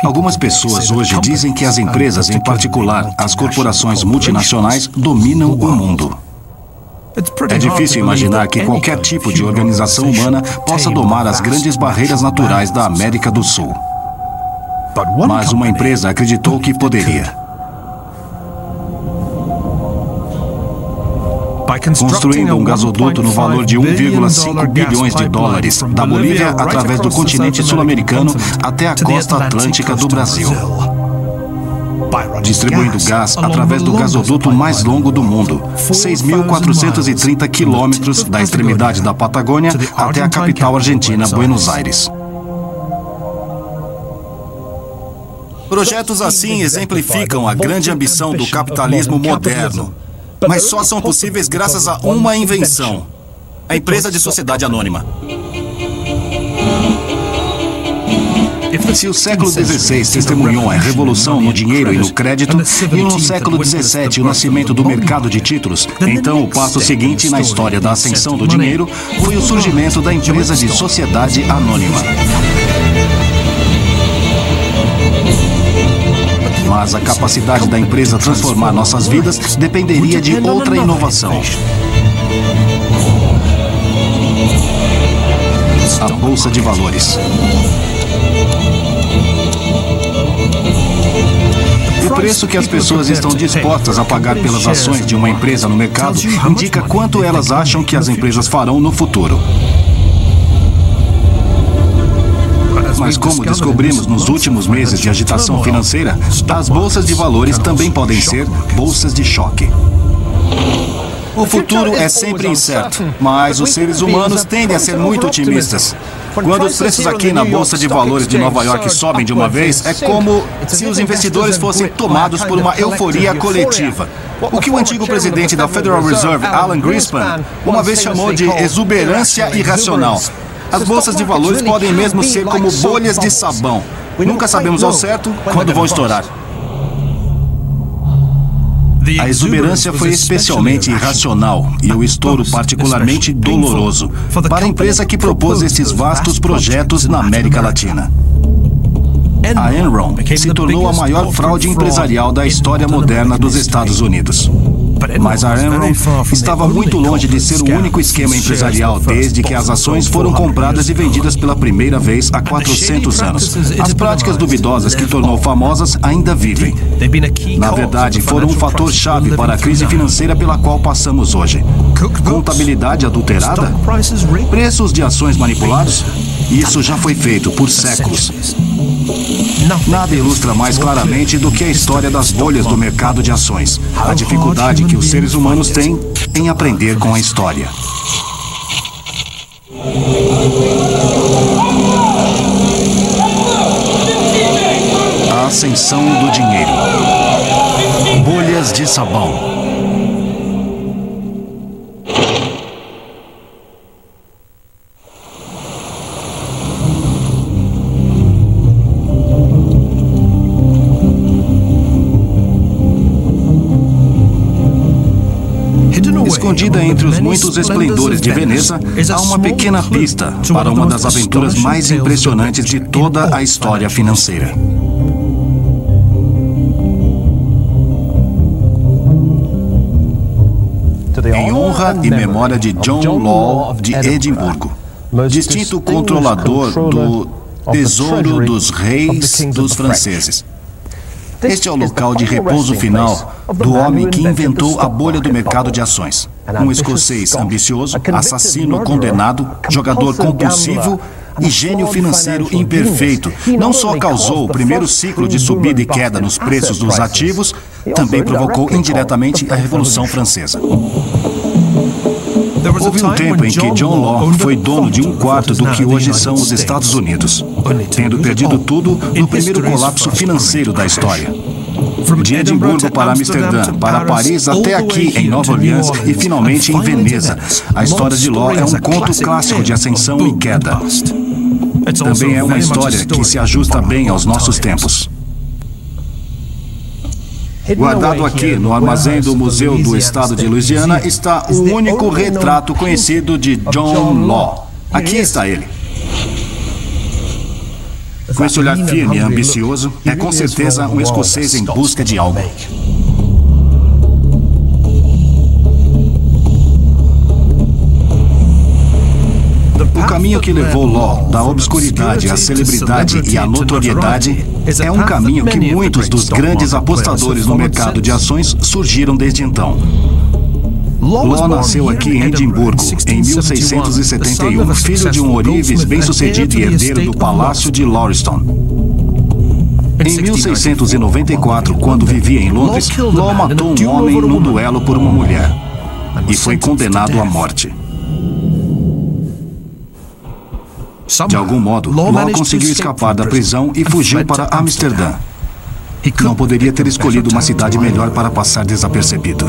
Algumas pessoas hoje dizem que as empresas, em particular as corporações multinacionais, dominam o mundo. É difícil imaginar que qualquer tipo de organização humana possa domar as grandes barreiras naturais da América do Sul. Mas uma empresa acreditou que poderia. Construindo um gasoduto no valor de 1,5 bilhões de dólares da Bolívia através do continente sul-americano até a costa atlântica do Brasil. Distribuindo gás através do gasoduto mais longo do mundo, 6.430 quilômetros da extremidade da Patagônia até a capital argentina, Buenos Aires. Projetos assim exemplificam a grande ambição do capitalismo moderno, mas só são possíveis graças a uma invenção: a empresa de sociedade anônima. Se o século XVI testemunhou a revolução no dinheiro e no crédito, e no século XVII o nascimento do mercado de títulos, então o passo seguinte na história da ascensão do dinheiro foi o surgimento da empresa de sociedade anônima. Mas a capacidade da empresa transformar nossas vidas dependeria de outra inovação: a Bolsa de Valores. O preço que as pessoas estão dispostas a pagar pelas ações de uma empresa no mercado indica quanto elas acham que as empresas farão no futuro. Mas como descobrimos nos últimos meses de agitação financeira, as bolsas de valores também podem ser bolsas de choque. O futuro é sempre incerto, mas os seres humanos tendem a ser muito otimistas. Quando os preços aqui na Bolsa de Valores de Nova York sobem de uma vez, é como se os investidores fossem tomados por uma euforia coletiva. O que o antigo presidente da Federal Reserve, Alan Greenspan, uma vez chamou de exuberância irracional. As bolsas de valores podem mesmo ser como bolhas de sabão. Nunca sabemos ao certo quando vão estourar. A exuberância foi especialmente irracional e o estouro particularmente doloroso para a empresa que propôs esses vastos projetos na América Latina. A Enron se tornou a maior fraude empresarial da história moderna dos Estados Unidos. Mas a Enron estava muito longe de ser o único esquema empresarial desde que as ações foram compradas e vendidas pela primeira vez há 400 anos. As práticas duvidosas que tornou famosas ainda vivem. Na verdade, foram um fator-chave para a crise financeira pela qual passamos hoje. Contabilidade adulterada? Preços de ações manipulados? Isso já foi feito por séculos. Nada ilustra mais claramente do que a história das bolhas do mercado de ações. A dificuldade que os seres humanos têm em aprender com a história. A ascensão do dinheiro. Bolhas de sabão. Escondida entre os muitos esplendores de Veneza, há uma pequena pista para uma das aventuras mais impressionantes de toda a história financeira. Em honra e memória de John Law de Edimburgo, distinto controlador do Tesouro dos Reis dos franceses. Este é o local de repouso final do homem que inventou a bolha do mercado de ações. Um escocês ambicioso, assassino condenado, jogador compulsivo e gênio financeiro imperfeito. Não só causou o primeiro ciclo de subida e queda nos preços dos ativos, também provocou indiretamente a Revolução Francesa. Houve um tempo em que John Law foi dono de um quarto do que hoje são os Estados Unidos, tendo perdido tudo no primeiro colapso financeiro da história. De Edimburgo para Amsterdã, para Paris até aqui em Nova Orleans e finalmente em Veneza. A história de Law é um conto clássico de ascensão e queda. Também é uma história que se ajusta bem aos nossos tempos. Guardado aqui no armazém do Museu do Estado de Louisiana está o único retrato conhecido de John Law. Aqui está ele. Com esse olhar firme e ambicioso, é com certeza um escocês em busca de algo. O caminho que levou Law da obscuridade à celebridade e à notoriedade é um caminho que muitos dos grandes apostadores no mercado de ações surgiram desde então. Law nasceu aqui em Edimburgo, em 1671, filho de um ourives bem-sucedido e herdeiro do Palácio de Lauriston. Em 1694, quando vivia em Londres, Law matou um homem num duelo por uma mulher e foi condenado à morte. De algum modo, Law conseguiu escapar da prisão e fugiu para Amsterdã. Não poderia ter escolhido uma cidade melhor para passar desapercebido.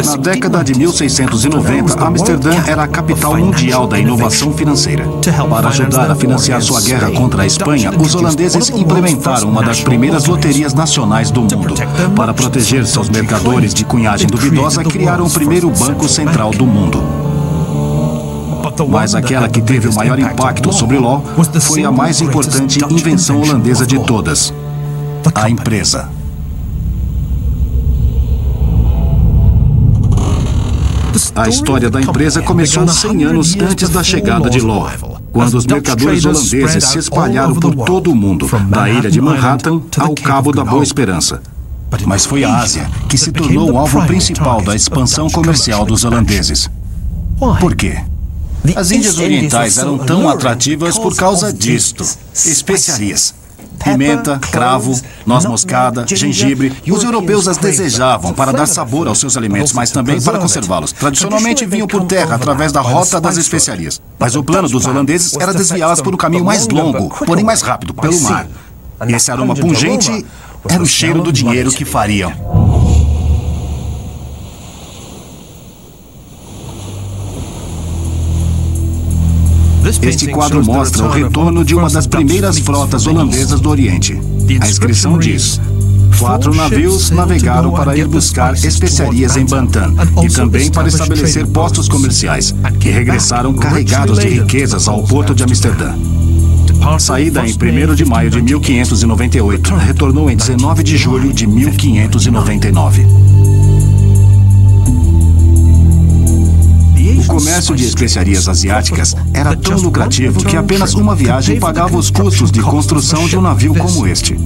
Na década de 1690, Amsterdã era a capital mundial da inovação financeira. Para ajudar a financiar sua guerra contra a Espanha, os holandeses implementaram uma das primeiras loterias nacionais do mundo. Para proteger seus mercadores de cunhagem duvidosa, criaram o primeiro banco central do mundo. Mas aquela que teve o maior impacto sobre Law foi a mais importante invenção holandesa de todas: a empresa. A história da empresa começou 100 anos antes da chegada de Law, quando os mercadores holandeses se espalharam por todo o mundo, da ilha de Manhattan ao Cabo da Boa Esperança. Mas foi a Ásia que se tornou o alvo principal da expansão comercial dos holandeses. Por quê? As Índias Orientais eram tão atrativas por causa disto: especiarias. Pimenta, cravo, noz moscada, gengibre. Os europeus as desejavam para dar sabor aos seus alimentos, mas também para conservá-los. Tradicionalmente vinham por terra através da rota das especiarias. Mas o plano dos holandeses era desviá-las por um caminho mais longo, porém mais rápido, pelo mar. Esse aroma pungente era o cheiro do dinheiro que fariam. Este quadro mostra o retorno de uma das primeiras frotas holandesas do Oriente. A inscrição diz: 4 navios navegaram para ir buscar especiarias em Bantam e também para estabelecer postos comerciais, que regressaram carregados de riquezas ao porto de Amsterdã. Saída em 1º de maio de 1598, retornou em 19 de julho de 1599. O comércio de especiarias asiáticas era tão lucrativo que apenas uma viagem pagava os custos de construção de um navio como este.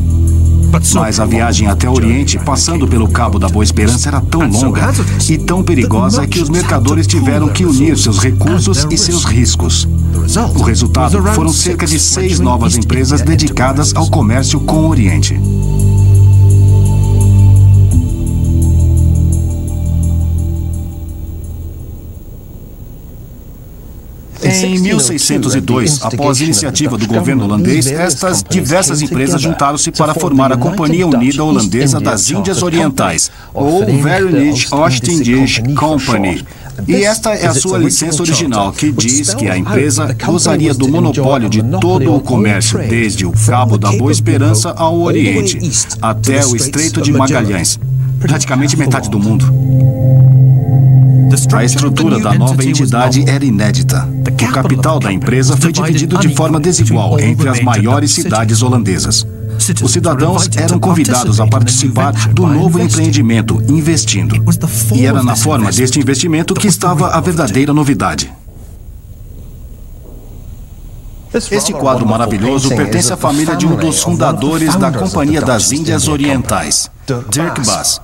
Mas a viagem até o Oriente, passando pelo Cabo da Boa Esperança, era tão longa e tão perigosa que os mercadores tiveram que unir seus recursos e seus riscos. O resultado foram cerca de 6 novas empresas dedicadas ao comércio com o Oriente. Em 1602, após iniciativa do governo holandês, estas diversas empresas juntaram-se para formar a Companhia Unida Holandesa das Índias Orientais, ou Verenigde Oost-Indische Compagnie. E esta é a sua licença original, que diz que a empresa gozaria do monopólio de todo o comércio, desde o Cabo da Boa Esperança ao Oriente, até o Estreito de Magalhães, praticamente metade do mundo. A estrutura da nova entidade era inédita. O capital da empresa foi dividido de forma desigual entre as maiores cidades holandesas. Os cidadãos eram convidados a participar do novo empreendimento, investindo. E era na forma deste investimento que estava a verdadeira novidade. Este quadro maravilhoso pertence à família de um dos fundadores da Companhia das Índias Orientais, Dirk Bass.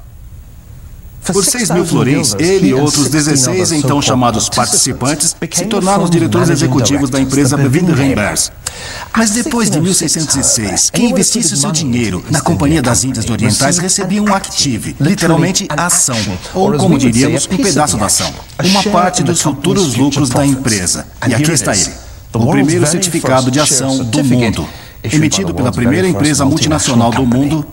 Por 6.000 florins, ele e outros 16 então chamados participantes se tornaram os diretores executivos da empresa Windrembers. Mas depois de 1606, quem investisse seu dinheiro na Companhia das Índias Orientais recebia um active, literalmente ação, ou como diríamos, um pedaço da ação, uma parte dos futuros lucros da empresa. E aqui está ele, o primeiro certificado de ação do mundo, emitido pela primeira empresa multinacional do mundo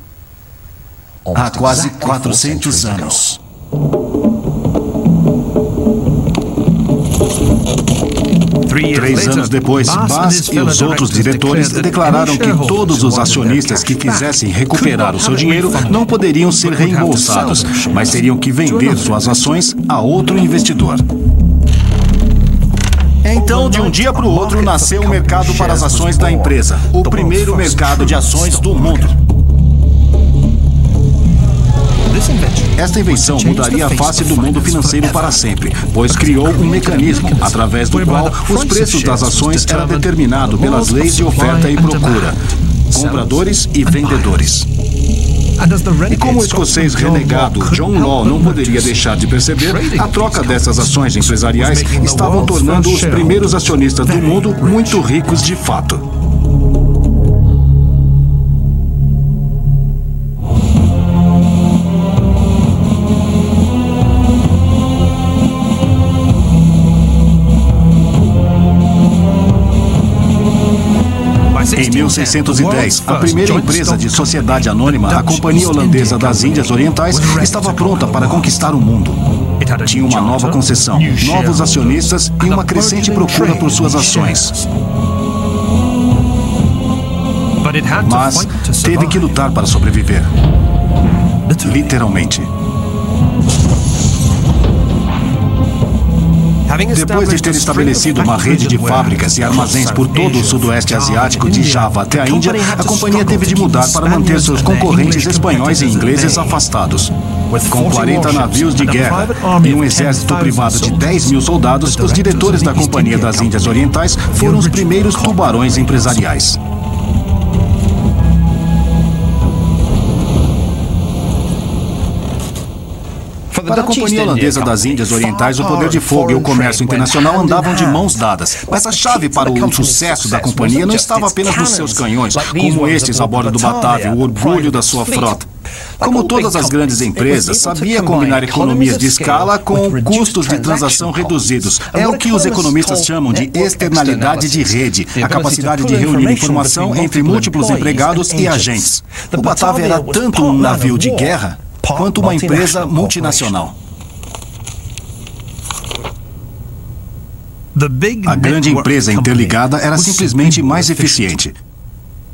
há quase 400 anos. Três anos depois, Bass e os outros diretores declararam que todos os acionistas que quisessem recuperar o seu dinheiro não poderiam ser reembolsados, mas teriam que vender suas ações a outro investidor. Então, de um dia para o outro, nasceu um mercado para as ações da empresa. O primeiro mercado de ações do mundo. Esta invenção mudaria a face do mundo financeiro para sempre, pois criou um mecanismo através do qual os preços das ações eram determinados pelas leis de oferta e procura, compradores e vendedores. E como o escocês renegado John Law não poderia deixar de perceber, a troca dessas ações empresariais estavam tornando os primeiros acionistas do mundo muito ricos de fato. Em 1610, a primeira empresa de sociedade anônima, a Companhia Holandesa das Índias Orientais, estava pronta para conquistar o mundo. Tinha uma nova concessão, novos acionistas e uma crescente procura por suas ações. Mas teve que lutar para sobreviver. Literalmente. Depois de ter estabelecido uma rede de fábricas e armazéns por todo o sudoeste asiático, de Java até a Índia, a companhia teve de mudar para manter seus concorrentes espanhóis e ingleses afastados. Com 40 navios de guerra e um exército privado de 10.000 soldados, os diretores da Companhia das Índias Orientais foram os primeiros tubarões empresariais. Para a Companhia Holandesa das Índias Orientais, o poder de fogo e o comércio internacional andavam de mãos dadas. Mas a chave para o sucesso da companhia não estava apenas nos seus canhões, como estes a bordo do Batavia, o orgulho da sua frota. Como todas as grandes empresas, sabia combinar economias de escala com custos de transação reduzidos. É o que os economistas chamam de externalidade de rede, a capacidade de reunir informação entre múltiplos empregados e agentes. O Batavia era tanto um navio de guerra quanto uma empresa multinacional. A grande empresa interligada era simplesmente mais eficiente.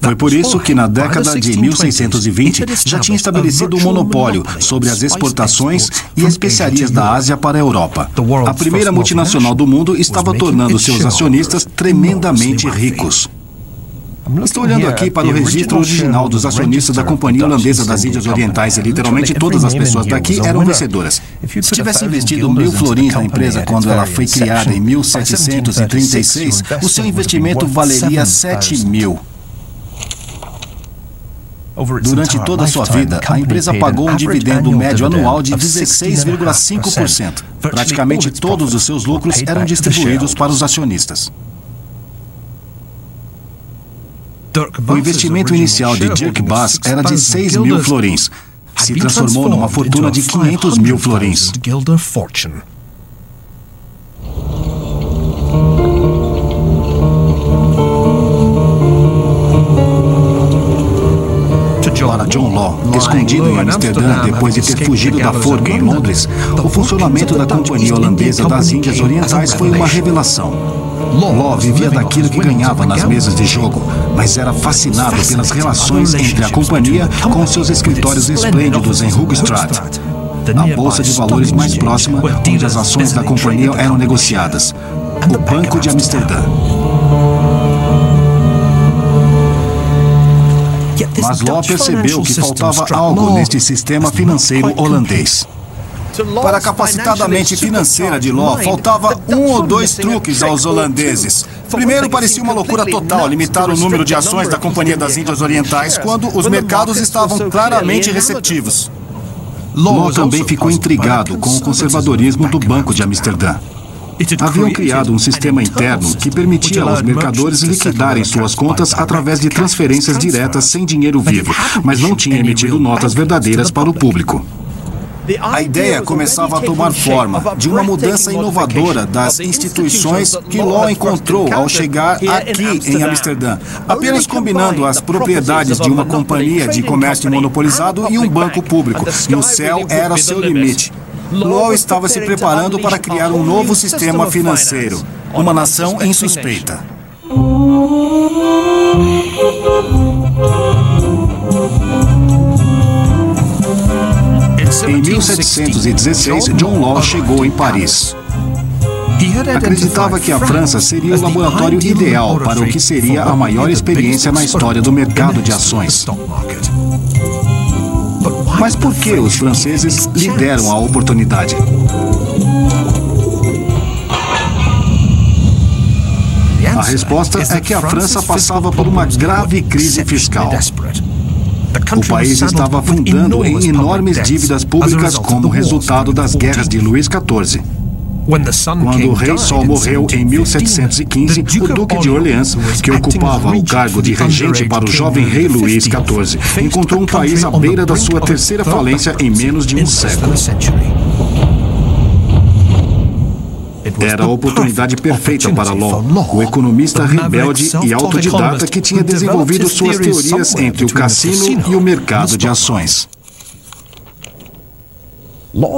Foi por isso que, na década de 1620, já tinha estabelecido um monopólio sobre as exportações e especiarias da Ásia para a Europa. A primeira multinacional do mundo estava tornando seus acionistas tremendamente ricos. Estou olhando aqui para o registro original dos acionistas da Companhia Holandesa das Índias Orientais e literalmente todas as pessoas daqui eram vencedoras. Se tivesse investido 1.000 florins na empresa quando ela foi criada em 1736, o seu investimento valeria 7.000. Durante toda a sua vida, a empresa pagou um dividendo médio anual de 16,5%. Praticamente todos os seus lucros eram distribuídos para os acionistas. O investimento inicial de Dirk Bass era de 6.000 florins. Se transformou numa fortuna de 500.000 florins. Para John Law, escondido em Amsterdã depois de ter fugido da forca em Londres, o funcionamento da Companhia Holandesa das Índias Orientais foi uma revelação. Law vivia daquilo que ganhava nas mesas de jogo, mas era fascinado pelas relações entre a companhia com seus escritórios esplêndidos em Hoogstraat, a bolsa de valores mais próxima onde as ações da companhia eram negociadas, o Banco de Amsterdã. Mas Law percebeu que faltava algo neste sistema financeiro holandês. Para a capacidade mente financeira de Law, faltava 1 ou 2 truques aos holandeses. Primeiro, parecia uma loucura total limitar o número de ações da Companhia das Índias Orientais quando os mercados estavam claramente receptivos. Law também ficou intrigado com o conservadorismo do Banco de Amsterdã. Haviam criado um sistema interno que permitia aos mercadores liquidarem suas contas através de transferências diretas sem dinheiro vivo, mas não tinha emitido notas verdadeiras para o público. A ideia começava a tomar forma de uma mudança inovadora das instituições que Law encontrou ao chegar aqui em Amsterdã, apenas combinando as propriedades de uma companhia de comércio monopolizado e um banco público. E o céu era seu limite. Law estava se preparando para criar um novo sistema financeiro, uma nação insuspeita. Em 1716, John Law chegou em Paris. Acreditava que a França seria o laboratório ideal para o que seria a maior experiência na história do mercado de ações. Mas por que os franceses lhe deram a oportunidade? A resposta é que a França passava por uma grave crise fiscal. O país estava afundando em enormes dívidas públicas como resultado das guerras de Luís XIV. Quando o Rei Sol morreu em 1715, o Duque de Orleans, que ocupava o cargo de regente para o jovem Rei Luís XIV, encontrou um país à beira da sua terceira falência em menos de um século. Era a oportunidade perfeita para Law, o economista rebelde e autodidata que tinha desenvolvido suas teorias entre o cassino e o mercado de ações.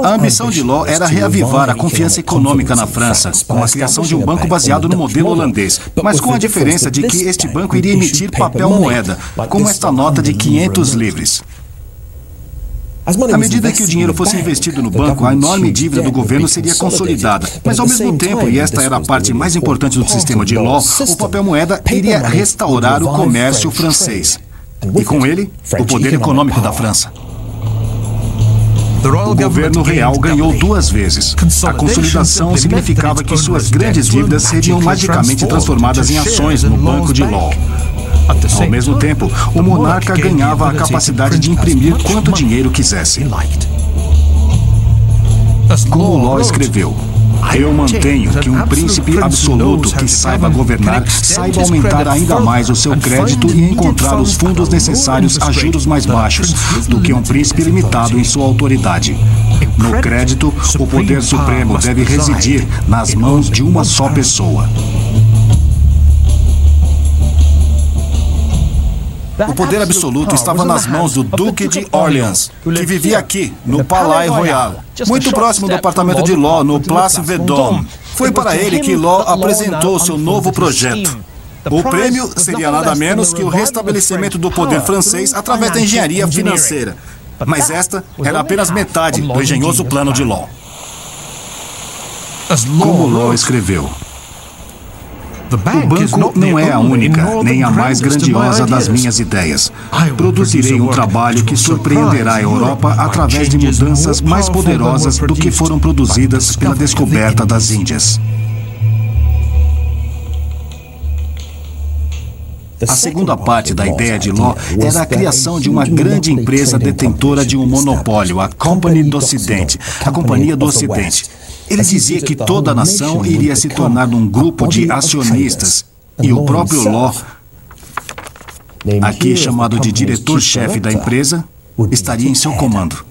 A ambição de Law era reavivar a confiança econômica na França, com a criação de um banco baseado no modelo holandês, mas com a diferença de que este banco iria emitir papel-moeda, como esta nota de 500 livres. À medida que o dinheiro fosse investido no banco, a enorme dívida do governo seria consolidada. Mas, ao mesmo tempo, e esta era a parte mais importante do sistema de Law, o papel-moeda iria restaurar o comércio francês. E, com ele, o poder econômico da França. O governo real ganhou duas vezes. A consolidação significava que suas grandes dívidas seriam magicamente transformadas em ações no banco de Law. Ao mesmo tempo, o monarca ganhava a capacidade de imprimir quanto dinheiro quisesse. Como Law escreveu, eu mantenho que um príncipe absoluto que saiba governar, saiba aumentar ainda mais o seu crédito e encontrar os fundos necessários a juros mais baixos do que um príncipe limitado em sua autoridade. No crédito, o poder supremo deve residir nas mãos de uma só pessoa. O poder absoluto estava nas mãos do Duque de Orleans, que vivia aqui, no Palais Royal, muito próximo do apartamento de Law, no Place Vendôme. Foi para ele que Law apresentou seu novo projeto. O prêmio seria nada menos que o restabelecimento do poder francês através da engenharia financeira. Mas esta era apenas metade do engenhoso plano de Law. Como Law escreveu, o banco não é a única, nem a mais grandiosa das minhas ideias. Produzirei um trabalho que surpreenderá a Europa através de mudanças mais poderosas do que foram produzidas pela descoberta das Índias. A segunda parte da ideia de Law era a criação de uma grande empresa detentora de um monopólio, a Compagnie d'Occident, a Companhia do Ocidente. Ele dizia que toda a nação iria se tornar um grupo de acionistas e o próprio Law, aqui chamado de diretor-chefe da empresa, estaria em seu comando.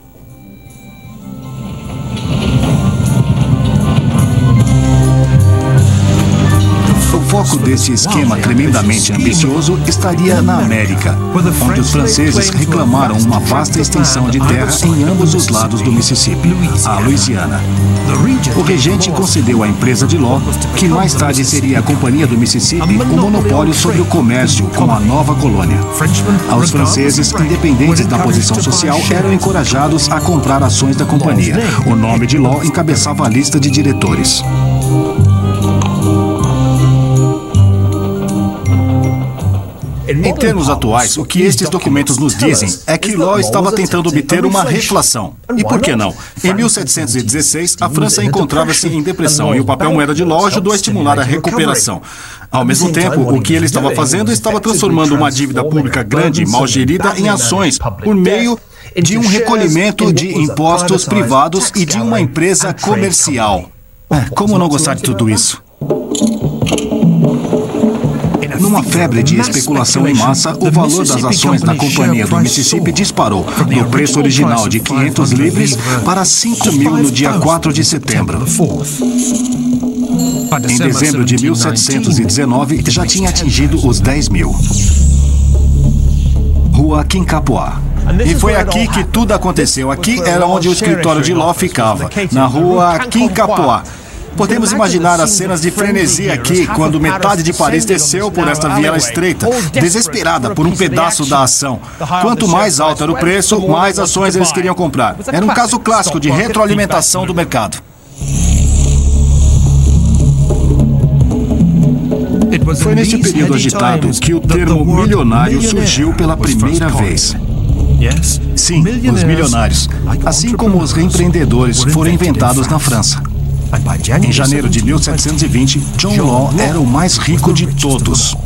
O foco desse esquema tremendamente ambicioso estaria na América, onde os franceses reclamaram uma vasta extensão de terra em ambos os lados do Mississippi, a Louisiana. O regente concedeu à empresa de Law, que mais tarde seria a Companhia do Mississippi, o monopólio sobre o comércio com a nova colônia. Os franceses, independentes da posição social, eram encorajados a comprar ações da companhia. O nome de Law encabeçava a lista de diretores. Em termos atuais, o que estes documentos nos dizem é que Law estava tentando obter uma reflação. E por que não? Em 1716, a França encontrava-se em depressão e o papel-moeda de Law ajudou a estimular a recuperação. Ao mesmo tempo, o que ele estava fazendo estava transformando uma dívida pública grande e mal gerida em ações por meio de um recolhimento de impostos privados e de uma empresa comercial. Como não gostar de tudo isso? Numa febre de especulação em massa, o valor das ações da Companhia do Mississippi disparou, do preço original de 500 livres para 5.000 no dia 4 de setembro. Em dezembro de 1719, já tinha atingido os 10.000. Rua Quincapua. E foi aqui que tudo aconteceu. Aqui era onde o escritório de Law ficava, na Rua Quincapua. Podemos imaginar as cenas de frenesi aqui, quando metade de Paris desceu por esta viela estreita, desesperada por um pedaço da ação. Quanto mais alto era o preço, mais ações eles queriam comprar. Era um caso clássico de retroalimentação do mercado. Foi neste período agitado que o termo milionário surgiu pela primeira vez. Sim, os milionários, assim como os empreendedores, foram inventados na França. Em janeiro de 1720, John Law era o mais rico de todos.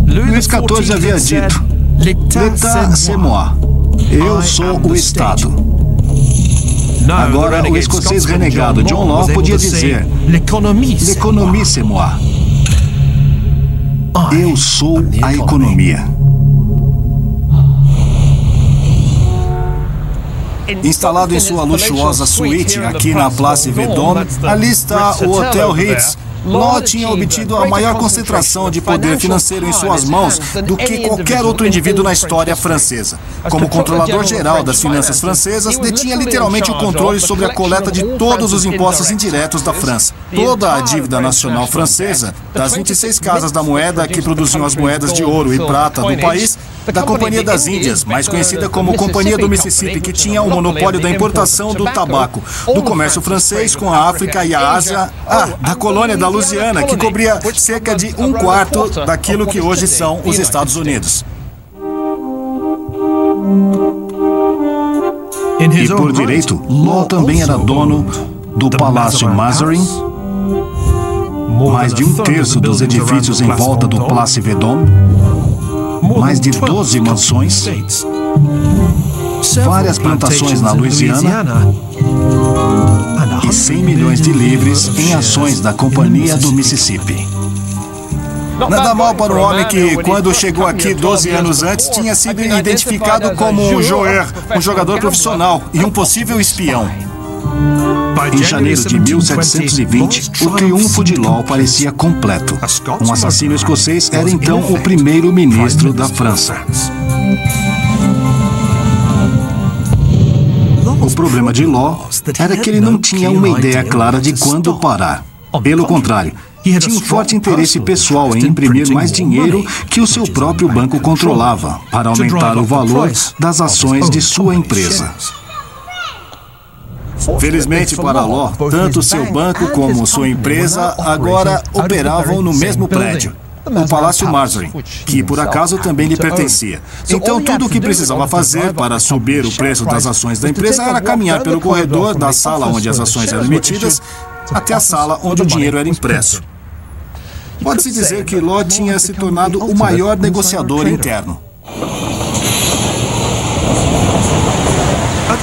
Luís XIV havia dito: "L'État, c'est moi." Eu sou o Estado. Agora, o escocês renegado John Law podia dizer: "L'économie, c'est moi." Eu sou a economia. Instalado em sua luxuosa suíte aqui na Place Vendôme, ali está o Hotel Ritz. Law tinha obtido a maior concentração de poder financeiro em suas mãos do que qualquer outro indivíduo na história francesa. Como controlador geral das finanças francesas, detinha literalmente o controle sobre a coleta de todos os impostos indiretos da França. Toda a dívida nacional francesa, das 26 casas da moeda que produziam as moedas de ouro e prata do país, da Companhia das Índias, mais conhecida como Companhia do Mississippi, que tinha o monopólio da importação do tabaco, do comércio francês com a África e a Ásia, da colônia da Louisiana, que cobria cerca de 1/4 daquilo que hoje são os Estados Unidos. E por direito, Law também era dono do Palácio Mazarin, mais de 1/3 dos edifícios em volta do Place Vendôme, mais de 12 mansões, várias plantações na Louisiana e 100 milhões de livres em ações da Companhia do Mississippi. Nada mal para um homem que, quando chegou aqui 12 anos antes, tinha sido identificado como um joueur, um jogador profissional e um possível espião. Em janeiro de 1720, o triunfo de Law parecia completo. Um assassino escocês era então o primeiro-ministro da França. O problema de Law era que ele não tinha uma ideia clara de quando parar. Pelo contrário, tinha um forte interesse pessoal em imprimir mais dinheiro que o seu próprio banco controlava, para aumentar o valor das ações de sua empresa. Felizmente para Law, tanto seu banco como sua empresa agora operavam no mesmo prédio, o Palácio Mazarin, que por acaso também lhe pertencia. Então tudo o que precisava fazer para subir o preço das ações da empresa era caminhar pelo corredor da sala onde as ações eram emitidas até a sala onde o dinheiro era impresso. Pode-se dizer que Law tinha se tornado o maior negociador interno.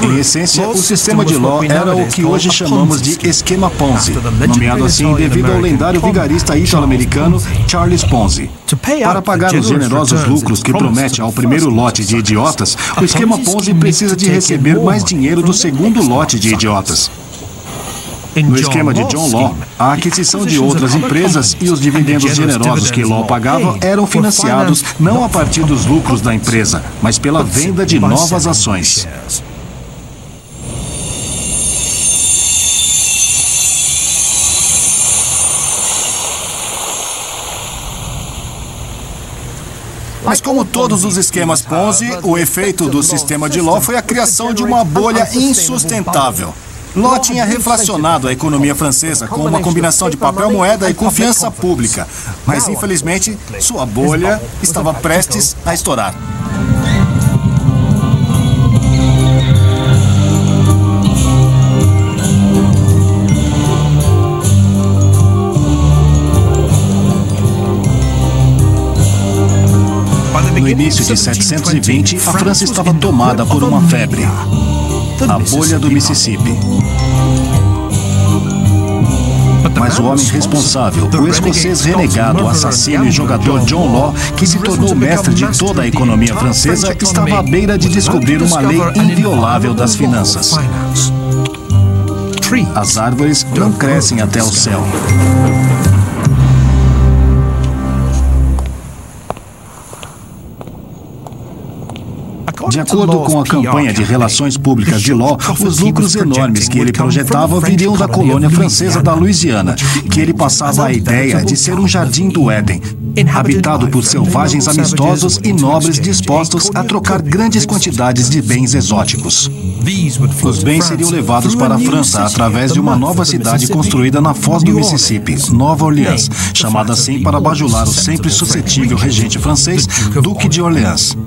Em essência, o sistema de Law era o que hoje chamamos de esquema Ponzi, nomeado assim devido ao lendário vigarista ítalo-americano Charles Ponzi. Para pagar os generosos lucros que promete ao primeiro lote de idiotas, o esquema Ponzi precisa de receber mais dinheiro do segundo lote de idiotas. No esquema de John Law, a aquisição de outras empresas e os dividendos generosos que Law pagava eram financiados não a partir dos lucros da empresa, mas pela venda de novas ações. Mas como todos os esquemas Ponzi, o efeito do sistema de Law foi a criação de uma bolha insustentável. Law tinha reflacionado a economia francesa com uma combinação de papel moeda e confiança pública. Mas, infelizmente, sua bolha estava prestes a estourar. No início de 720, a França estava tomada por uma febre, a bolha do Mississippi. Mas o homem responsável, o escocês renegado, assassino e jogador John Law, que se tornou mestre de toda a economia francesa, estava à beira de descobrir uma lei inviolável das finanças. As árvores não crescem até o céu. De acordo com a campanha de relações públicas de Law, os lucros enormes que ele projetava viriam da colônia francesa da Louisiana, que ele passava a ideia de ser um jardim do Éden. habitado por selvagens amistosos e nobres dispostos a trocar grandes quantidades de bens exóticos. Os bens seriam levados para a França através de uma nova cidade construída na foz do Mississippi, Nova Orleans, chamada assim para bajular o sempre suscetível regente francês, Duque de Orleans.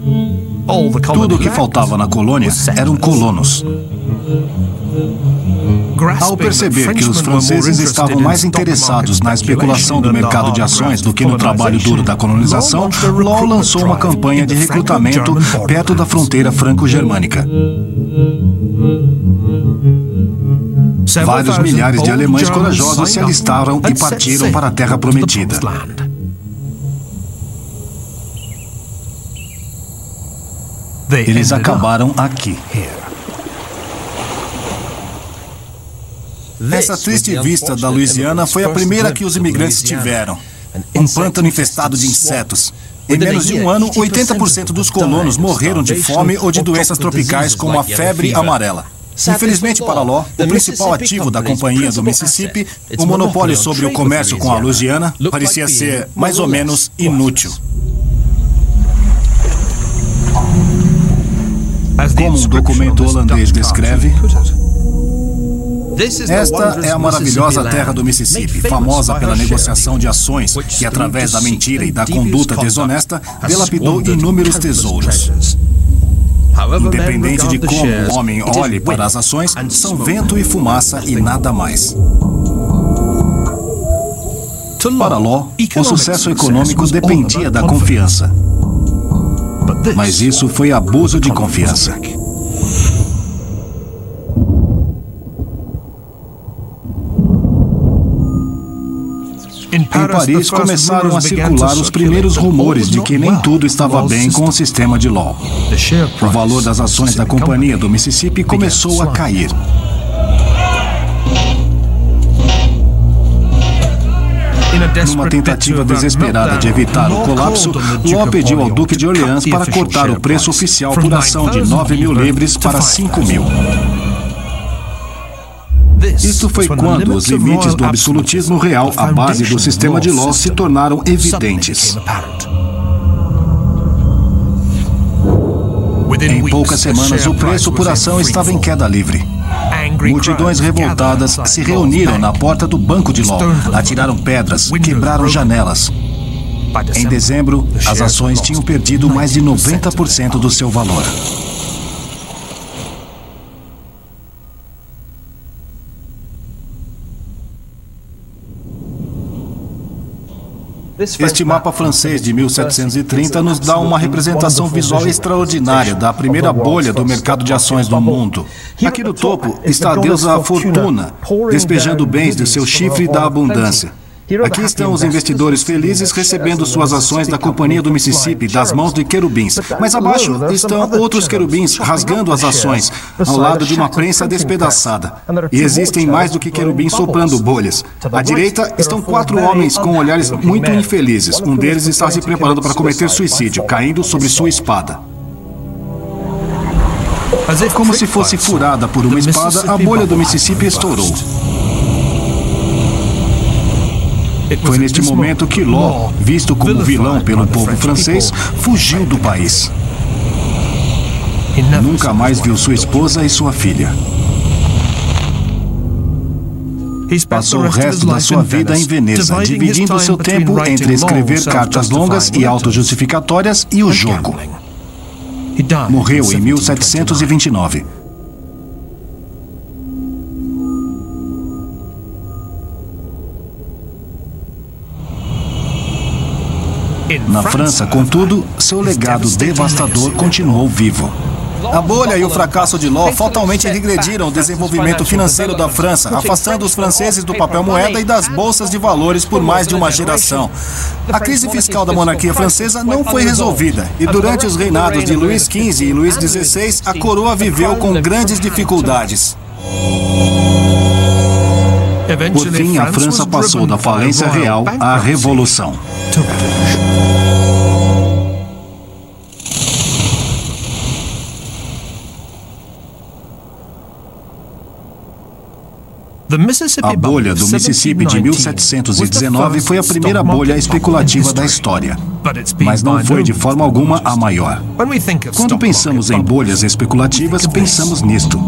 Tudo o que faltava na colônia eram colonos. Ao perceber que os franceses estavam mais interessados na especulação do mercado de ações do que no trabalho duro da colonização, Law lançou uma campanha de recrutamento perto da fronteira franco-germânica. Vários milhares de alemães corajosos se alistaram e partiram para a Terra Prometida. Eles acabaram aqui. Essa triste vista da Louisiana foi a primeira que os imigrantes tiveram. Um pântano infestado de insetos. Em menos de um ano, 80% dos colonos morreram de fome ou de doenças tropicais como a febre amarela. Infelizmente para Law, o principal ativo da Companhia do Mississippi, o monopólio sobre o comércio com a Louisiana, parecia ser mais ou menos inútil. Como um documento holandês descreve, esta é a maravilhosa terra do Mississippi, famosa pela negociação de ações que, através da mentira e da conduta desonesta, dilapidou inúmeros tesouros. Independente de como o homem olhe para as ações, são vento e fumaça e nada mais. Para Law, o sucesso econômico dependia da confiança. Mas isso foi abuso de confiança. Em Paris, começaram a circular os primeiros rumores de que nem tudo estava bem com o sistema de Law. O valor das ações da Companhia do Mississippi começou a cair. Numa tentativa desesperada de evitar o colapso, Law pediu ao Duque de Orleans para cortar o preço oficial por ação de 9.000 libras para 5.000. Isto foi quando os limites do absolutismo real, a base do sistema de Law, se tornaram evidentes. Em poucas semanas, o preço por ação estava em queda livre. Multidões revoltadas se reuniram na porta do Banco de Law, atiraram pedras, quebraram janelas. Em dezembro, as ações tinham perdido mais de 90% do seu valor. Este mapa francês de 1730 nos dá uma representação visual extraordinária da primeira bolha do mercado de ações no mundo. Aqui no topo está a deusa Fortuna, despejando bens do seu chifre da abundância. Aqui estão os investidores felizes recebendo suas ações da Companhia do Mississippi das mãos de querubins. Mais abaixo estão outros querubins rasgando as ações, ao lado de uma prensa despedaçada. E existem mais do que querubins soprando bolhas. À direita estão 4 homens com olhares muito infelizes. Um deles está se preparando para cometer suicídio, caindo sobre sua espada. Como se fosse furada por uma espada, a bolha do Mississippi estourou. Foi neste momento que Law, visto como vilão pelo povo francês, fugiu do país. Nunca mais viu sua esposa e sua filha. Passou o resto da sua vida em Veneza, dividindo seu tempo entre escrever cartas longas e autojustificatórias e o jogo. Morreu em 1729. Na França, contudo, seu legado devastador continuou vivo. A bolha e o fracasso de Law fatalmente regrediram o desenvolvimento financeiro da França, afastando os franceses do papel moeda e das bolsas de valores por mais de uma geração. A crise fiscal da monarquia francesa não foi resolvida, e durante os reinados de Luís XV e Luís XVI, a coroa viveu com grandes dificuldades. Por fim, a França passou da falência real à revolução. A bolha do Mississippi de 1719 foi a primeira bolha especulativa da história, mas não foi de forma alguma a maior. Quando pensamos em bolhas especulativas, pensamos nisto.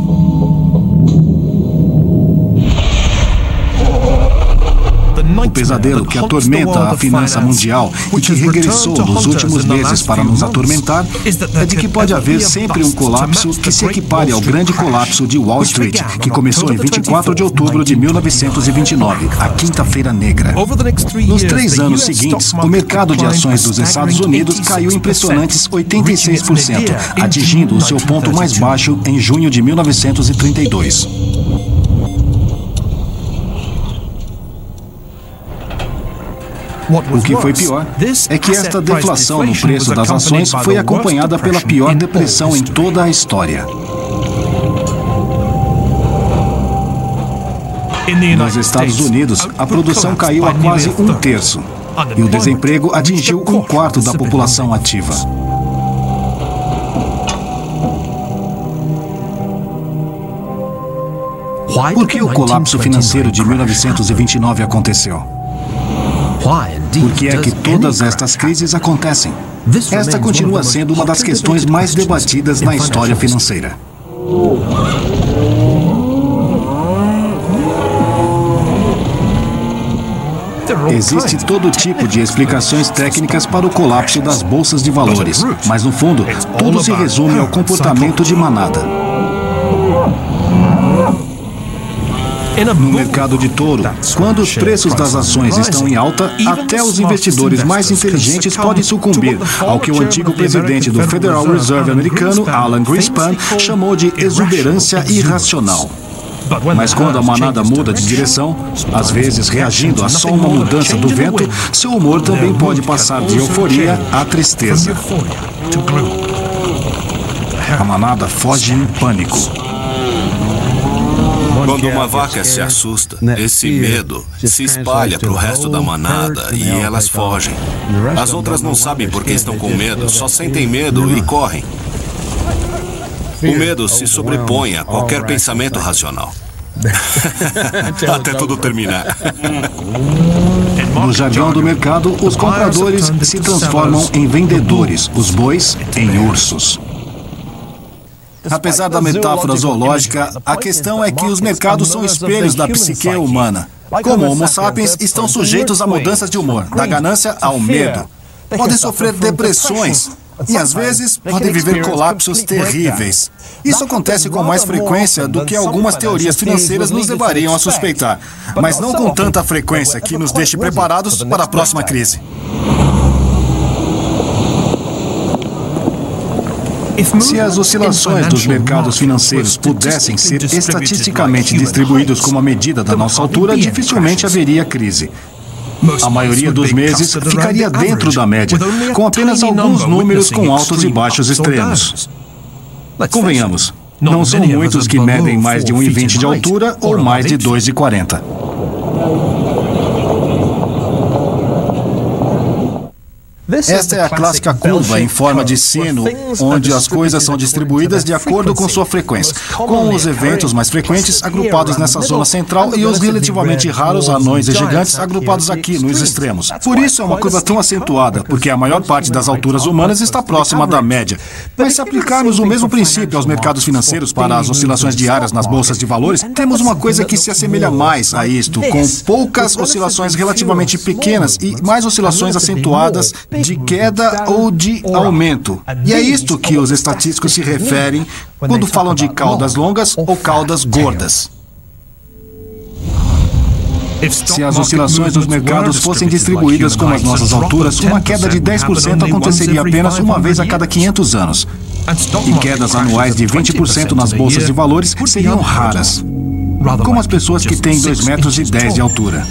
O pesadelo que atormenta a finança mundial e que regressou nos últimos meses para nos atormentar é de que pode haver sempre um colapso que se equipare ao grande colapso de Wall Street, que começou em 24 de outubro de 1929, a Quinta-feira Negra. Nos 3 anos seguintes, o mercado de ações dos Estados Unidos caiu impressionantes 86%, atingindo o seu ponto mais baixo em junho de 1932. O que foi pior é que esta deflação no preço das ações foi acompanhada pela pior depressão em toda a história. Nos Estados Unidos, a produção caiu a quase 1/3 e o desemprego atingiu 1/4 da população ativa. Por que o colapso financeiro de 1929 aconteceu? Por que é que todas estas crises acontecem? Esta continua sendo uma das questões mais debatidas na história financeira. Existe todo tipo de explicações técnicas para o colapso das bolsas de valores, mas no fundo, tudo se resume ao comportamento de manada. No mercado de touro, quando os preços das ações estão em alta, até os investidores mais inteligentes podem sucumbir ao que o antigo presidente do Federal Reserve americano, Alan Greenspan, chamou de exuberância irracional. Mas quando a manada muda de direção, às vezes reagindo a só uma mudança do vento, seu humor também pode passar de euforia à tristeza. A manada foge em pânico. Quando uma vaca se assusta, esse medo se espalha para o resto da manada e elas fogem. As outras não sabem por que estão com medo, só sentem medo e correm. O medo se sobrepõe a qualquer pensamento racional. Até tudo terminar. No jargão do mercado, os compradores se transformam em vendedores, os bois em ursos. Apesar da metáfora zoológica, a questão é que os mercados são espelhos da psique humana. Como Homo sapiens, estão sujeitos a mudanças de humor, da ganância ao medo. Podem sofrer depressões e, às vezes, podem viver colapsos terríveis. Isso acontece com mais frequência do que algumas teorias financeiras nos levariam a suspeitar, mas não com tanta frequência que nos deixe preparados para a próxima crise. Se as oscilações dos mercados financeiros pudessem ser estatisticamente distribuídos como a medida da nossa altura, dificilmente haveria crise. A maioria dos meses ficaria dentro da média, com apenas alguns números com altos e baixos extremos. Convenhamos, não são muitos que medem mais de 1,20 de altura ou mais de 2,40. Esta é a clássica curva em forma de sino, onde as coisas são distribuídas de acordo com sua frequência, com os eventos mais frequentes agrupados nessa zona central e os relativamente raros anões e gigantes agrupados aqui nos extremos. Por isso é uma curva tão acentuada, porque a maior parte das alturas humanas está próxima da média. Mas se aplicarmos o mesmo princípio aos mercados financeiros para as oscilações diárias nas bolsas de valores, temos uma coisa que se assemelha mais a isto, com poucas oscilações relativamente pequenas e mais oscilações acentuadas de queda ou de aumento. E é isto que os estatísticos se referem quando falam de caudas longas ou caudas gordas. Se as oscilações dos mercados fossem distribuídas como as nossas alturas, uma queda de 10% aconteceria apenas uma vez a cada 500 anos. E quedas anuais de 20% nas bolsas de valores seriam raras, como as pessoas que têm 2,10 metros de altura.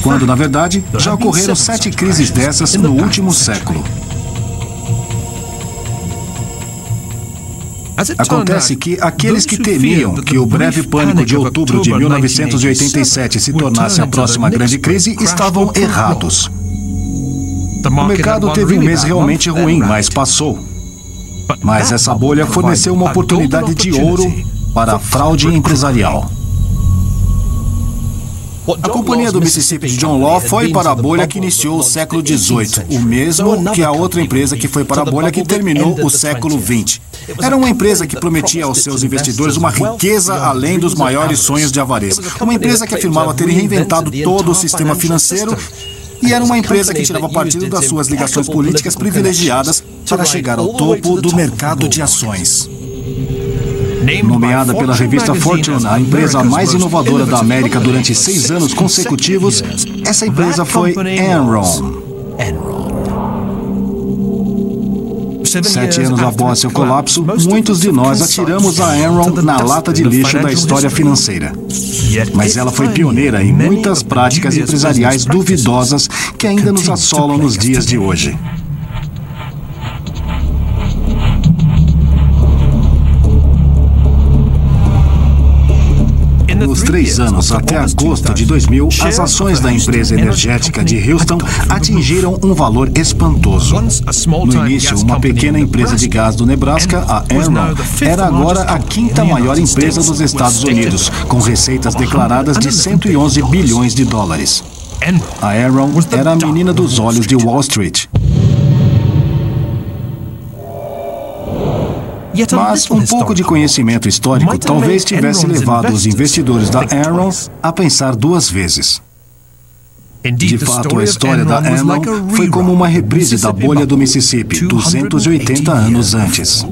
Quando, na verdade, já ocorreram 7 crises dessas no último século. Acontece que aqueles que temiam que o breve pânico de outubro de 1987 se tornasse a próxima grande crise estavam errados. O mercado teve um mês realmente ruim, mas passou. Mas essa bolha forneceu uma oportunidade de ouro para a fraude empresarial. A Companhia do Mississippi de John Law foi para a bolha que iniciou o século XVIII, o mesmo que a outra empresa que foi para a bolha que terminou o século XX. Era uma empresa que prometia aos seus investidores uma riqueza além dos maiores sonhos de avareza. Uma empresa que afirmava ter reinventado todo o sistema financeiro e era uma empresa que tirava partido das suas ligações políticas privilegiadas para chegar ao topo do mercado de ações. Nomeada pela revista Fortune a empresa mais inovadora da América durante 6 anos consecutivos, essa empresa foi Enron. 7 anos após seu colapso, muitos de nós atiramos a Enron na lata de lixo da história financeira. Mas ela foi pioneira em muitas práticas empresariais duvidosas que ainda nos assolam nos dias de hoje. Nos 3 anos, até agosto de 2000, as ações da empresa energética de Houston atingiram um valor espantoso. No início, uma pequena empresa de gás do Nebraska, a Enron, era agora a 5ª maior empresa dos Estados Unidos, com receitas declaradas de 111 bilhões de dólares. A Enron era a menina dos olhos de Wall Street. Mas um pouco de conhecimento histórico talvez tivesse levado os investidores da Enron a pensar 2 vezes. De fato, a história da Enron foi como uma reprise da bolha do Mississippi, 280 anos antes.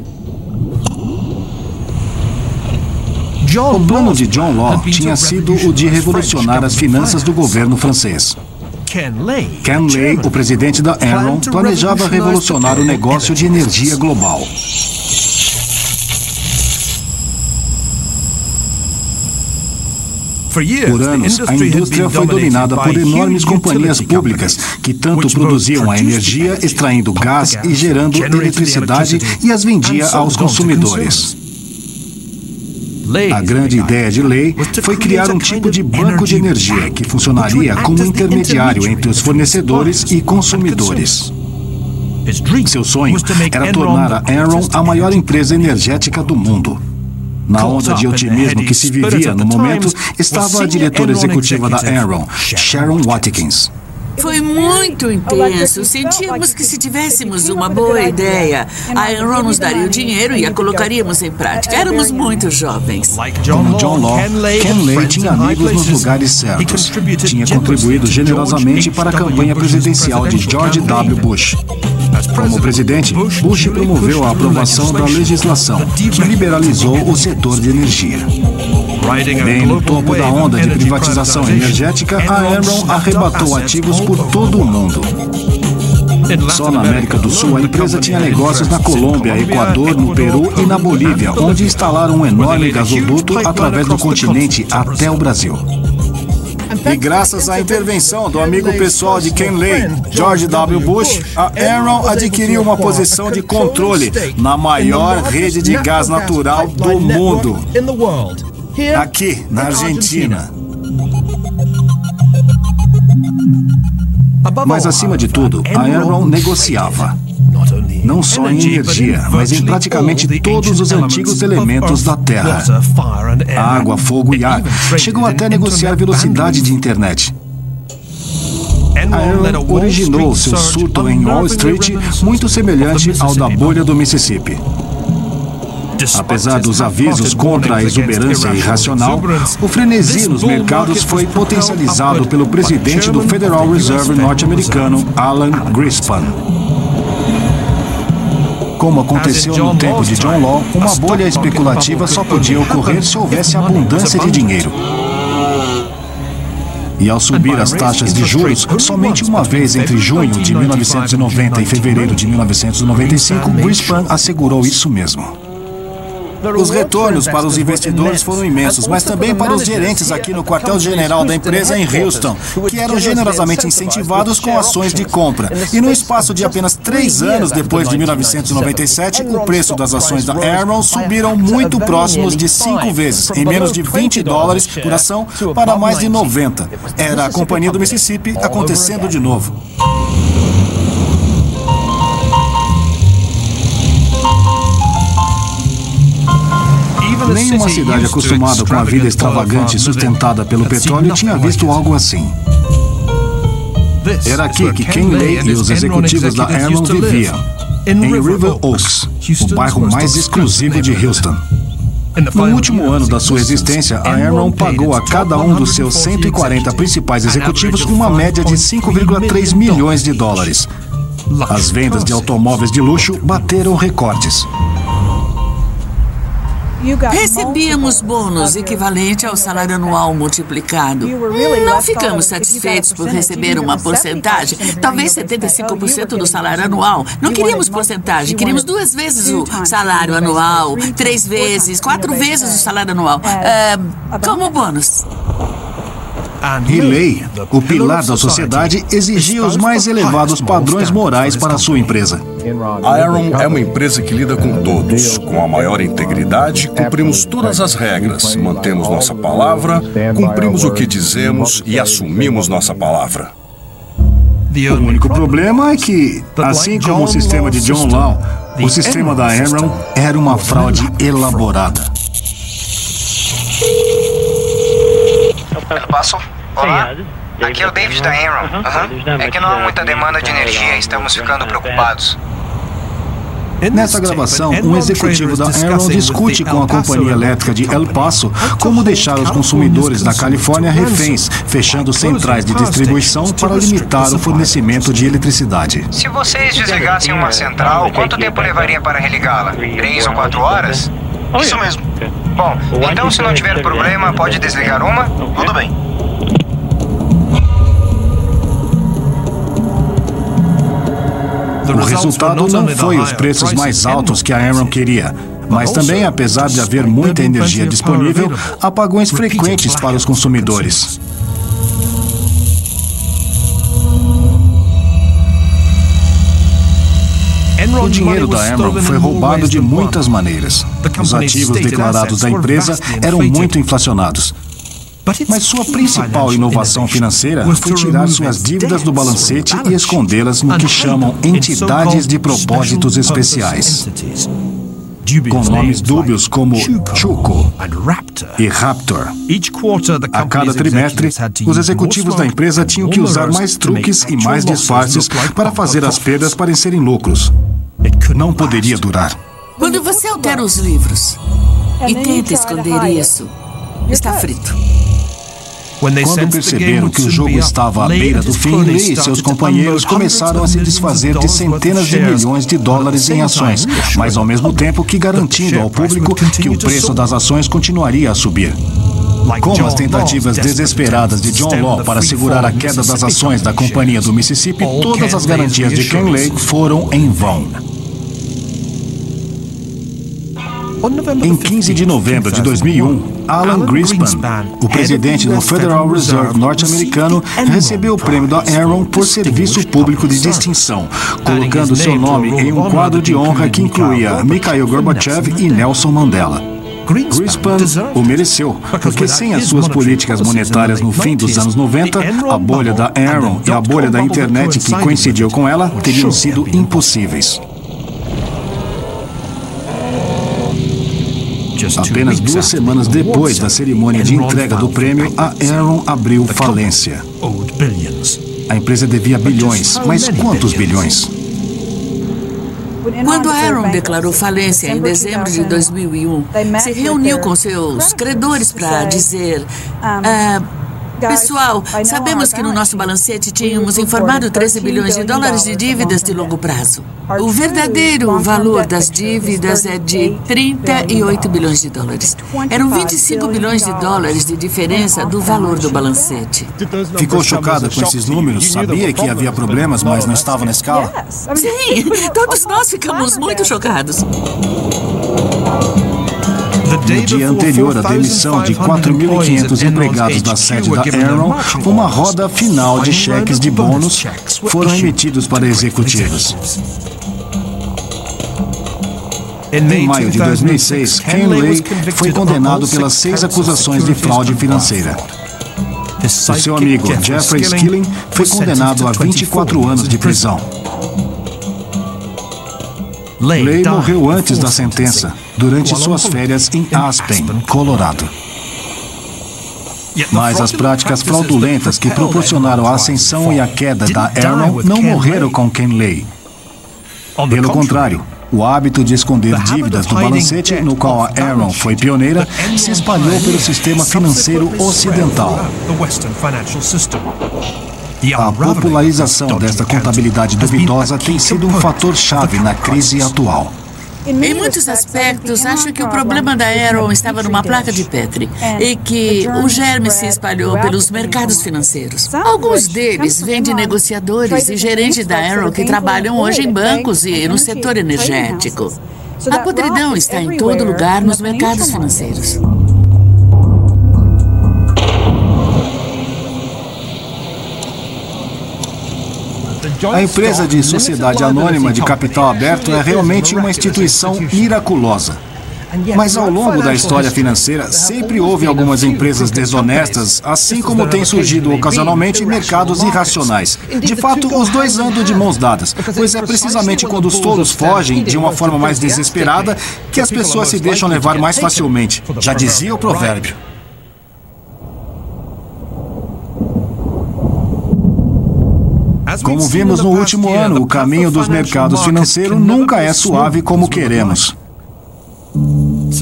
O plano de John Law tinha sido o de revolucionar as finanças do governo francês. Ken Lay, o presidente da Enron, planejava revolucionar o negócio de energia global. Por anos, a indústria foi dominada por enormes companhias públicas que tanto produziam a energia, extraindo gás e gerando eletricidade e as vendia aos consumidores. A grande ideia de Lay foi criar um tipo de banco de energia que funcionaria como intermediário entre os fornecedores e consumidores. Seu sonho era tornar a Enron a maior empresa energética do mundo. Na onda de otimismo que se vivia no momento, estava a diretora executiva da Enron, Sharon Watkins. Foi muito intenso. Sentíamos que se tivéssemos uma boa ideia, a Enron nos daria o dinheiro e a colocaríamos em prática. Éramos muito jovens. Como John Law, Ken Lay tinha amigos nos lugares certos. Tinha contribuído generosamente para a campanha presidencial de George W. Bush. Como presidente, Bush promoveu a aprovação da legislação que liberalizou o setor de energia. Bem no topo da onda de privatização energética, a Enron arrebatou ativos por todo o mundo. Só na América do Sul, a empresa tinha negócios na Colômbia, Equador, no Peru e na Bolívia, onde instalaram um enorme gasoduto através do continente até o Brasil. E graças à intervenção do amigo pessoal de Ken Lay, George W. Bush, a Enron adquiriu uma posição de controle na maior rede de gás natural do mundo, aqui na Argentina. Mas acima de tudo, a Enron negociava. Não só em energia, mas em praticamente todos os antigos elementos da Terra. Água, fogo e ar. Chegou até a negociar velocidade de internet. A Enron originou seu surto em Wall Street muito semelhante ao da bolha do Mississippi. Apesar dos avisos contra a exuberância irracional, o frenesi nos mercados foi potencializado pelo presidente do Federal Reserve norte-americano, Alan Greenspan. Como aconteceu no tempo de John Law, uma bolha especulativa só podia ocorrer se houvesse abundância de dinheiro. E ao subir as taxas de juros, somente uma vez entre junho de 1990 e fevereiro de 1995, Greenspan assegurou isso mesmo. Os retornos para os investidores foram imensos, mas também para os gerentes aqui no quartel-general da empresa em Houston, que eram generosamente incentivados com ações de compra. E no espaço de apenas 3 anos depois de 1997, o preço das ações da Enron subiram muito próximos de 5 vezes, em menos de $20 por ação, para mais de 90. Era a Companhia do Mississippi acontecendo de novo. Nenhuma cidade acostumada com a vida extravagante e sustentada pelo petróleo tinha visto algo assim. Era aqui que Ken Lay e os executivos da Enron viviam, em River Oaks, o bairro mais exclusivo de Houston. No último ano da sua existência, a Enron pagou a cada um dos seus 140 principais executivos uma média de 5,3 milhões de dólares. As vendas de automóveis de luxo bateram recordes. Recebíamos bônus equivalente ao salário anual multiplicado. Não ficamos satisfeitos por receber uma porcentagem, talvez 75% do salário anual. Não queríamos porcentagem, queríamos 2 vezes o salário anual, 3 vezes, 4 vezes o salário anual, como bônus. E Lay, o pilar da sociedade, exigia os mais elevados padrões morais para a sua empresa. A Enron é uma empresa que lida com todos. Com a maior integridade, cumprimos todas as regras, mantemos nossa palavra, cumprimos o que dizemos e assumimos nossa palavra. O único problema é que, assim como o sistema de John Law, o sistema da Enron era uma fraude elaborada. El Paso? Olá, aqui é o David da Enron. É que não há muita demanda de energia, estamos ficando preocupados. Nessa gravação, um executivo da Enron discute com a companhia elétrica de El Paso como deixar os consumidores da Califórnia reféns, fechando centrais de distribuição para limitar o fornecimento de eletricidade. Se vocês desligassem uma central, quanto tempo levaria para religá-la? 3 ou 4 horas? Isso mesmo. Bom, então se não tiver problema, pode desligar uma? Tudo bem. O resultado não foi os preços mais altos que a Enron queria, mas também, apesar de haver muita energia disponível, apagões frequentes para os consumidores. O dinheiro da Enron foi roubado de muitas maneiras. Os ativos declarados da empresa eram muito inflacionados. Mas sua principal inovação financeira foi tirar suas dívidas do balancete e escondê-las no que chamam entidades de propósitos especiais, com nomes dúbios como Chuco e Raptor. A cada trimestre, os executivos da empresa tinham que usar mais truques e mais disfarces para fazer as perdas parecerem lucros. Não poderia durar. Quando você altera os livros e tenta esconder isso, está frito. Quando perceberam que o jogo estava à beira do fim, Lee e seus companheiros começaram a se desfazer de centenas de milhões de dólares em ações, mas ao mesmo tempo que garantindo ao público que o preço das ações continuaria a subir. Como as tentativas desesperadas de John Law para segurar a queda das ações da Companhia do Mississippi, todas as garantias de Ken Lay foram em vão. Em 15 de novembro de 2001, Alan Greenspan, o presidente do Federal Reserve norte-americano, recebeu o prêmio da Enron por serviço público de distinção, colocando seu nome em um quadro de honra que incluía Mikhail Gorbachev e Nelson Mandela. Greenspan o mereceu, porque sem as suas políticas monetárias no fim dos anos 90, a bolha da Enron e a bolha da internet que coincidiu com ela teriam sido impossíveis. Apenas 2 semanas depois da cerimônia de entrega do prêmio, a Enron abriu falência. A empresa devia bilhões, mas quantos bilhões? Quando a Enron declarou falência em dezembro de 2001, se reuniu com seus credores para dizer... Pessoal, sabemos que no nosso balancete tínhamos informado 13 bilhões de dólares de dívidas de longo prazo. O verdadeiro valor das dívidas é de 38 bilhões de dólares. Eram 25 bilhões de dólares de diferença do valor do balancete. Ficou chocada com esses números? Sabia que havia problemas, mas não estava na escala? Sim, todos nós ficamos muito chocados. No dia anterior à demissão de 4.500 empregados da sede da Enron, uma roda final de cheques de bônus foram emitidos para executivos. Em maio de 2006, Ken Lay foi condenado pelas 6 acusações de fraude financeira. O seu amigo Jeffrey Skilling foi condenado a 24 anos de prisão. Lay morreu antes da sentença, durante suas férias em Aspen, Colorado. Mas as práticas fraudulentas que proporcionaram a ascensão e a queda da Aaron não morreram com Ken Lay. Pelo contrário, o hábito de esconder dívidas do balancete, no qual a Aaron foi pioneira, se espalhou pelo sistema financeiro ocidental. A popularização desta contabilidade duvidosa tem sido um fator-chave na crise atual. Em muitos aspectos, acho que o problema da Aaron estava numa placa de Petri e que o germe se espalhou pelos mercados financeiros. Alguns deles vêm de negociadores e gerentes da Aaron que trabalham hoje em bancos e no setor energético. A podridão está em todo lugar nos mercados financeiros. A empresa de sociedade anônima de capital aberto é realmente uma instituição miraculosa. Mas ao longo da história financeira, sempre houve algumas empresas desonestas, assim como tem surgido ocasionalmente mercados irracionais. De fato, os dois andam de mãos dadas, pois é precisamente quando os touros fogem de uma forma mais desesperada que as pessoas se deixam levar mais facilmente. Já dizia o provérbio. Como vimos no último ano, o caminho dos mercados financeiros nunca é suave como queremos.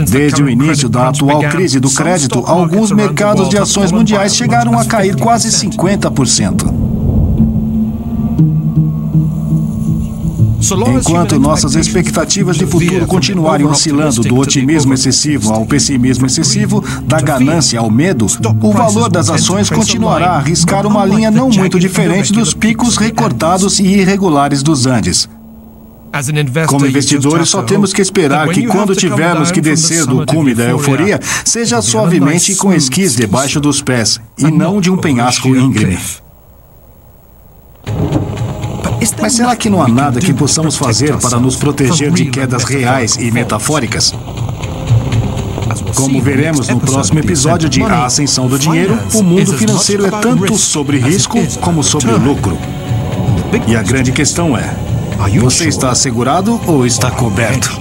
Desde o início da atual crise do crédito, alguns mercados de ações mundiais chegaram a cair quase 50%. Enquanto nossas expectativas de futuro continuarem oscilando do otimismo excessivo ao pessimismo excessivo, da ganância ao medo, o valor das ações continuará a riscar uma linha não muito diferente dos picos recortados e irregulares dos Andes. Como investidores, só temos que esperar que quando tivermos que descer do cume da euforia, seja suavemente com esquis debaixo dos pés, e não de um penhasco íngreme. Mas será que não há nada que possamos fazer para nos proteger de quedas reais e metafóricas? Como veremos no próximo episódio de A Ascensão do Dinheiro, o mundo financeiro é tanto sobre risco como sobre lucro. E a grande questão é: você está assegurado ou está coberto?